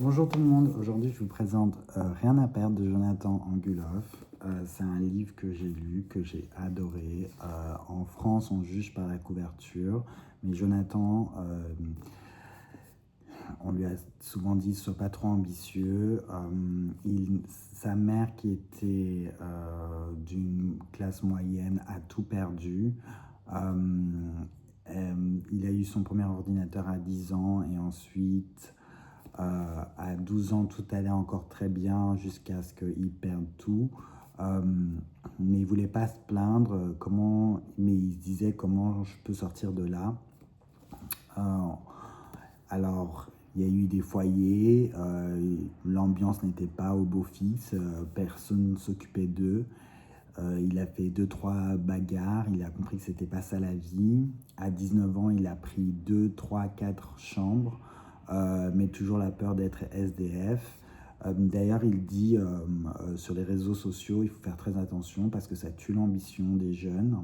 Bonjour tout le monde, aujourd'hui je vous présente Rien à perdre de Jonathan Anguloff. C'est un livre que j'ai lu, que j'ai adoré. En France on juge par la couverture, mais Jonathan, on lui a souvent dit sois pas trop ambitieux. Sa mère qui était d'une classe moyenne a tout perdu. Euh, il a eu son premier ordinateur à 10 ans et ensuite à 12 ans, tout allait encore très bien jusqu'à ce qu'il perde tout. Euh, mais il ne voulait pas se plaindre, mais il se disait comment je peux sortir de là. Euh, alors, il y a eu des foyers, l'ambiance n'était pas au beau-fils, personne ne s'occupait d'eux. Il a fait 2, 3 bagarres, il a compris que c'était pas ça la vie. À 19 ans, il a pris 2, 3, 4 chambres, mais toujours la peur d'être SDF. D'ailleurs, il dit sur les réseaux sociaux, il faut faire très attention parce que ça tue l'ambition des jeunes.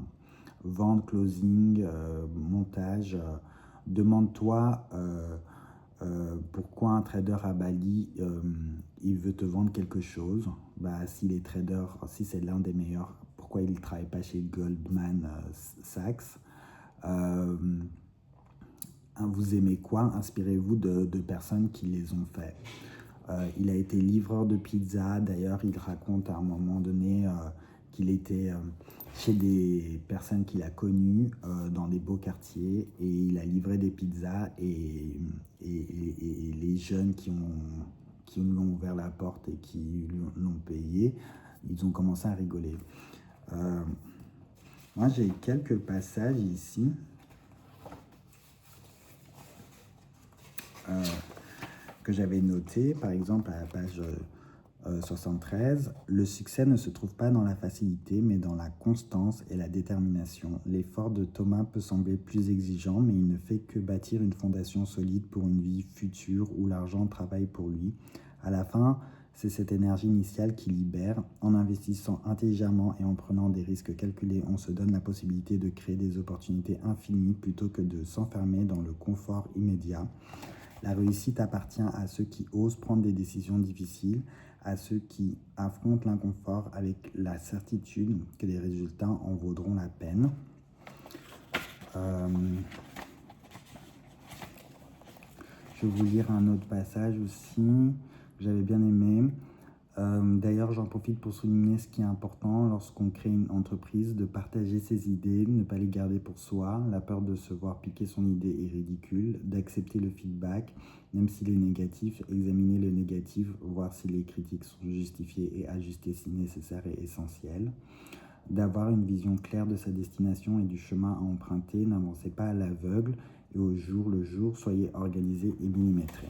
Vente, closing, montage. Demande-toi pourquoi un trader à Bali, il veut te vendre quelque chose. S'il est trader, si c'est l'un des meilleurs, pourquoi il ne travaille pas chez Goldman Sachs? euh, Vous aimez quoi? Inspirez-vous de personnes qui les ont fait. Il a été livreur de pizza. D'ailleurs, il raconte à un moment donné qu'il était chez des personnes qu'il a connues dans des beaux quartiers et il a livré des pizzas et les jeunes qui lui ont ouvert la porte et qui l'ont payé, ils ont commencé à rigoler. Euh, Moi, j'ai quelques passages ici. Euh, que j'avais noté, par exemple à la page 73, le succès ne se trouve pas dans la facilité, mais dans la constance et la détermination. L'effort de Thomas peut sembler plus exigeant, mais il ne fait que bâtir une fondation solide pour une vie future où l'argent travaille pour lui. À la fin, c'est cette énergie initiale qui libère. En investissant intelligemment et en prenant des risques calculés, on se donne la possibilité de créer des opportunités infinies plutôt que de s'enfermer dans le confort immédiat. La réussite appartient à ceux qui osent prendre des décisions difficiles, à ceux qui affrontent l'inconfort avec la certitude que les résultats en vaudront la peine. Euh, je vais vous lire un autre passage aussi que j'avais bien aimé. D'ailleurs, j'en profite pour souligner ce qui est important lorsqu'on crée une entreprise, de partager ses idées, ne pas les garder pour soi. La peur de se voir piquer son idée est ridicule, d'accepter le feedback, même s'il est négatif, examiner le négatif, voir si les critiques sont justifiées et ajuster si nécessaire et essentiel. D'avoir une vision claire de sa destination et du chemin à emprunter, n'avancez pas à l'aveugle et au jour le jour, soyez organisé et millimétré.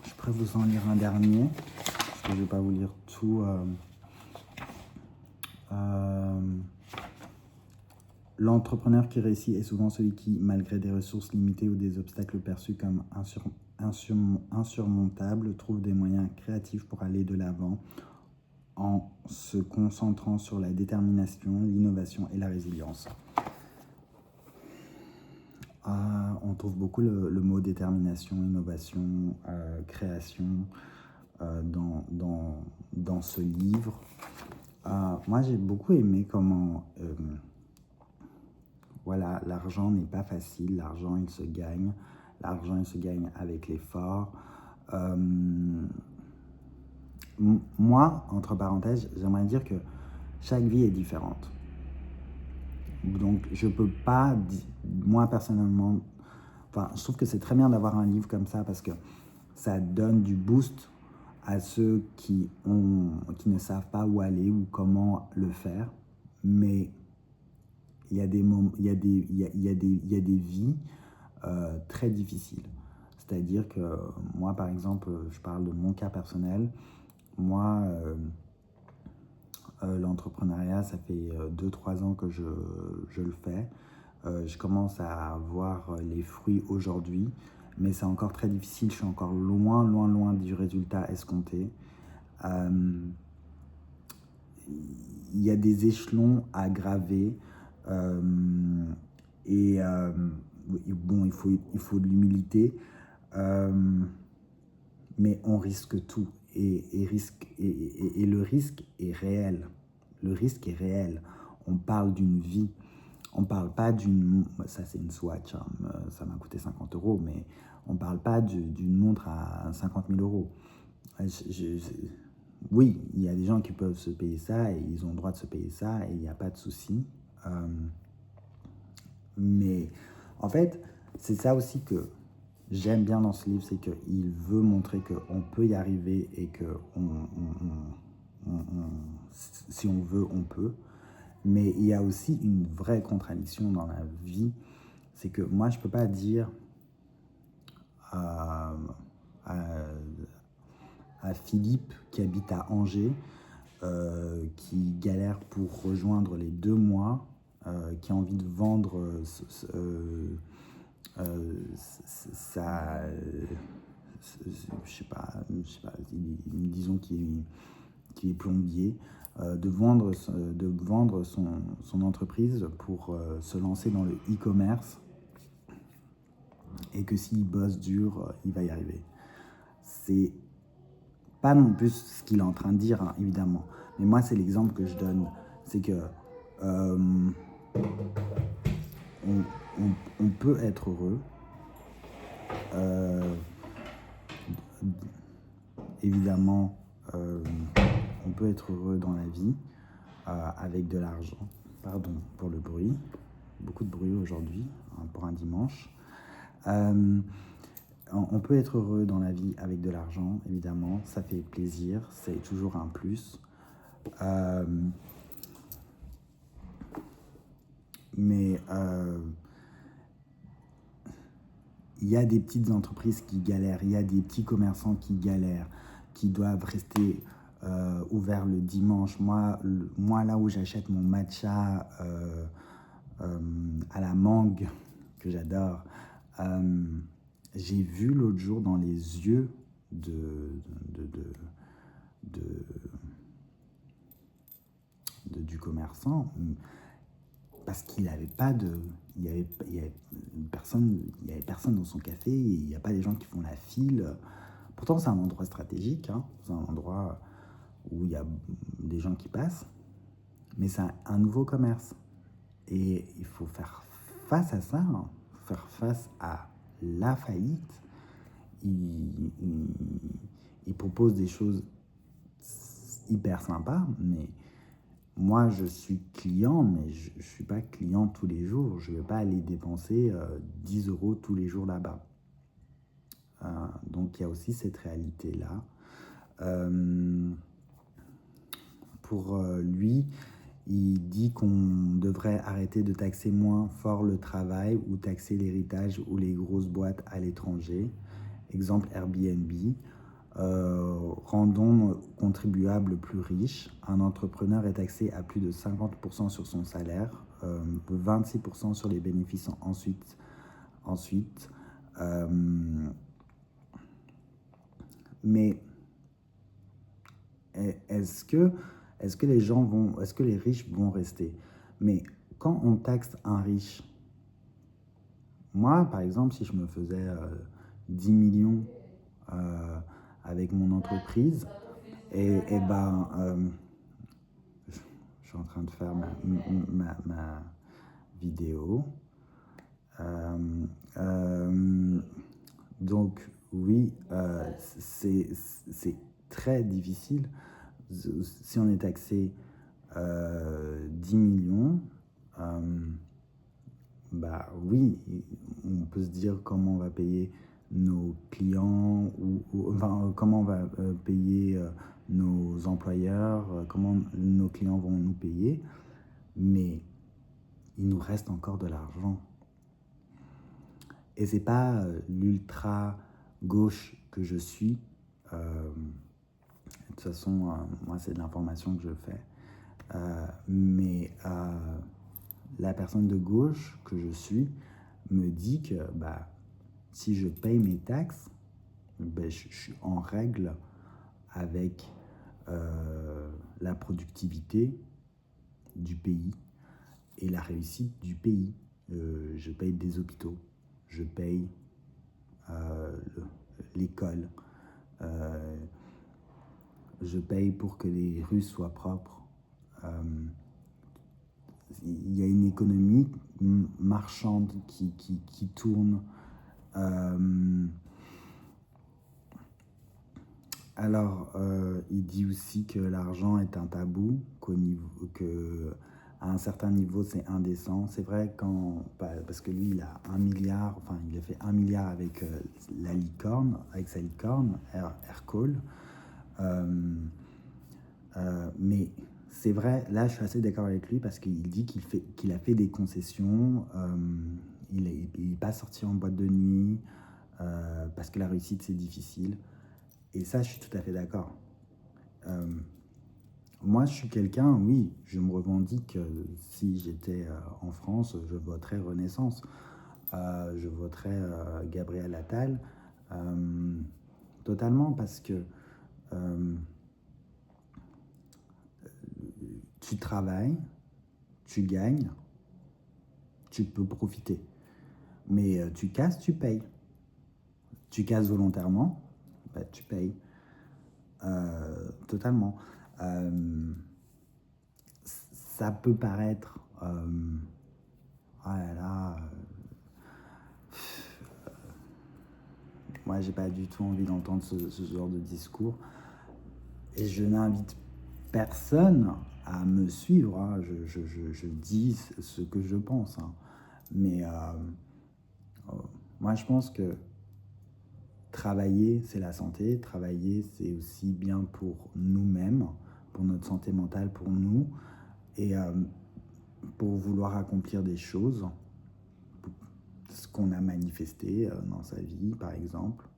Je pourrais vous en lire un dernier, parce que je ne vais pas vous lire tout. L'entrepreneur qui réussit est souvent celui qui, malgré des ressources limitées ou des obstacles perçus comme insurmontables, trouve des moyens créatifs pour aller de l'avant en se concentrant sur la détermination, l'innovation et la résilience. On trouve beaucoup le mot détermination, innovation, création dans ce livre. Moi, j'ai beaucoup aimé comment voilà, l'argent n'est pas facile, l'argent il se gagne, avec l'effort. Moi, entre parenthèses, j'aimerais dire que chaque vie est différente. Donc, je peux pas, moi personnellement, je trouve que c'est très bien d'avoir un livre comme ça parce que ça donne du boost à ceux qui ne savent pas où aller ou comment le faire. Mais il y a des vies très difficiles. C'est-à-dire que moi, par exemple, je parle de mon cas personnel. Moi, l'entrepreneuriat, ça fait 2, 3 ans que je le fais. Je commence à voir les fruits aujourd'hui, mais c'est encore très difficile. Je suis encore loin, loin, loin du résultat escompté. Il y a des échelons à graver. Et bon, il faut de l'humilité, mais on risque tout. Et le risque est réel. Le risque est réel. On parle d'une vie. On parle pas d'une... Ça, c'est une Swatch. Hein, ça m'a coûté 50 euros, mais on parle pas d'une montre à 50 000 euros. Oui, il y a des gens qui peuvent se payer ça et ils ont le droit de se payer ça et il n'y a pas de souci. Mais en fait, c'est ça aussi que j'aime bien dans ce livre, c'est qu'il veut montrer qu'on peut y arriver et que si on veut, on peut. Mais il y a aussi une vraie contradiction dans la vie, c'est que moi, je ne peux pas dire à, à Philippe qui habite à Angers, qui galère pour rejoindre les 2 mois, qui a envie de vendre sa... je sais pas, disons qu'il est plombier, de vendre son entreprise pour se lancer dans le e-commerce et que s'il bosse dur, il va y arriver. C'est pas non plus ce qu'il est en train de dire, hein, évidemment. Mais moi, c'est l'exemple que je donne. C'est que on peut être heureux. Évidemment, on peut être heureux dans la vie avec de l'argent. Pardon pour le bruit. Beaucoup de bruit aujourd'hui, hein, pour un dimanche. On peut être heureux dans la vie avec de l'argent, évidemment. Ça fait plaisir, c'est toujours un plus. Mais il y a des petites entreprises qui galèrent, il y a des petits commerçants qui galèrent, qui doivent rester ouverts le dimanche. Moi, là où j'achète mon matcha à la mangue, que j'adore, j'ai vu l'autre jour dans les yeux du commerçant, parce qu'il n'avait pas de... Il y avait personne dans son café, il n'y a pas des gens qui font la file. Pourtant, c'est un endroit stratégique, hein, c'est un endroit où il y a des gens qui passent, mais c'est un nouveau commerce. Et il faut faire face à ça, hein, faire face à la faillite. Il propose des choses hyper sympas, mais moi, je suis client, mais je ne suis pas client tous les jours. Je ne vais pas aller dépenser 10 euros tous les jours là-bas. Donc, il y a aussi cette réalité-là. Pour lui, il dit qu'on devrait arrêter de taxer moins fort le travail ou taxer l'héritage ou les grosses boîtes à l'étranger. Exemple Airbnb. Rendons nos contribuables plus riches. Un entrepreneur est taxé à plus de 50% sur son salaire, 26% sur les bénéfices ensuite. Mais est-ce que les riches vont rester? Mais quand on taxe un riche, moi, par exemple, si je me faisais 10 millions avec mon entreprise, et ben, je suis en train de faire ma vidéo. Donc, oui, c'est très difficile. Si on est taxé 10 millions, bah oui, on peut se dire comment on va payer nos clients, enfin, comment on va payer nos employeurs, comment nos clients vont nous payer, mais il nous reste encore de l'argent. Et c'est pas l'ultra gauche que je suis. De toute façon, moi, c'est de l'information que je fais. Mais la personne de gauche que je suis me dit que bah, si je paye mes taxes, ben, je suis en règle avec la productivité du pays et la réussite du pays. je paye des hôpitaux, je paye l'école, je paye pour que les rues soient propres. Il y a une économie marchande qui tourne. Il dit aussi que l'argent est un tabou, à un certain niveau, c'est indécent. C'est vrai parce que lui, il a 1 milliard, enfin, il a fait 1 milliard avec la licorne, avec sa licorne, Aircall. Mais c'est vrai, là, je suis assez d'accord avec lui parce qu'il dit qu'il a fait des concessions. Il n'est pas sorti en boîte de nuit parce que la réussite, c'est difficile. Et ça, je suis tout à fait d'accord. Moi, je suis quelqu'un, oui, je me revendique, si j'étais en France, je voterais Renaissance. Je voterais Gabriel Attal. Totalement, parce que tu travailles, tu gagnes, tu peux profiter. Mais tu casses, tu payes. Tu casses volontairement, bah, tu payes. Totalement. Ça peut paraître... oh là là... moi, j'ai pas du tout envie d'entendre ce genre de discours. Et je n'invite personne à me suivre. Hein. Je dis ce que je pense. Hein. Mais moi, je pense que travailler, c'est la santé. Travailler, c'est aussi bien pour nous-mêmes, pour notre santé mentale, pour nous. Et pour vouloir accomplir des choses, ce qu'on a manifesté dans sa vie, par exemple.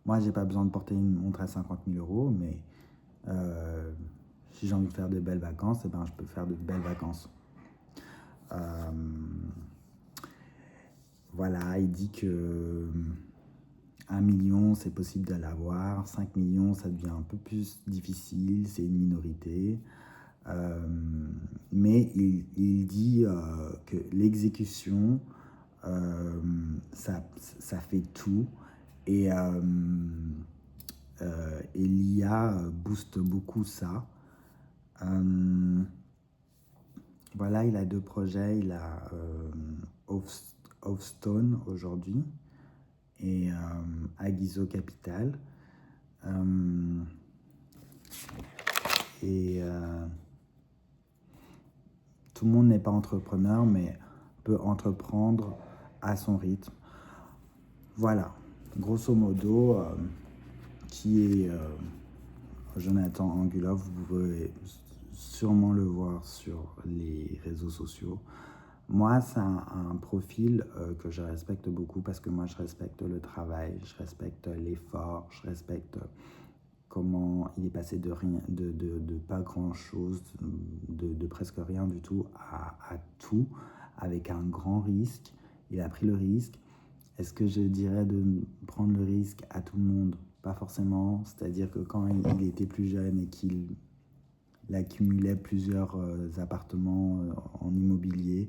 Moi, j'ai pas besoin de porter une montre à 50 000 euros, mais si j'ai envie de faire de belles vacances, eh ben, je peux faire de belles vacances. Voilà, il dit que 1 million, c'est possible de l'avoir. 5 millions, ça devient un peu plus difficile, c'est une minorité. Mais il dit que l'exécution, ça fait tout. Et l'IA booste beaucoup ça. Voilà, il a 2 projets. Il a Offstone aujourd'hui et Aguizo Capital. Tout le monde n'est pas entrepreneur, mais peut entreprendre à son rythme. Voilà, grosso modo, qui est Jonathan Anguloff. Vous pouvez sûrement le voir sur les réseaux sociaux. Moi, c'est un profil que je respecte beaucoup parce que moi, je respecte le travail, je respecte l'effort, je respecte comment il est passé de pas grand-chose, de presque rien du tout à tout, avec un grand risque. Il a pris le risque. Est-ce que je dirais de prendre le risque à tout le monde? Pas forcément. C'est-à-dire que quand il était plus jeune et qu'il accumulait plusieurs appartements en immobilier,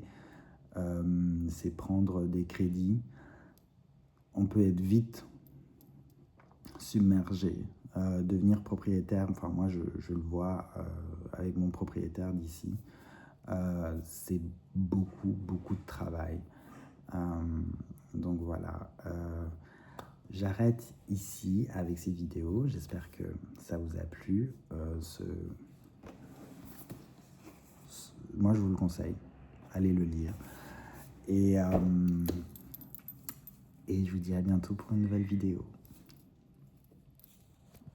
c'est prendre des crédits. On peut être vite submergé, devenir propriétaire. Enfin, moi, je le vois avec mon propriétaire d'ici. C'est beaucoup de travail. Donc voilà. J'arrête ici avec ces vidéos. J'espère que ça vous a plu. Moi, je vous le conseille. Allez le lire. Et je vous dis à bientôt pour une nouvelle vidéo.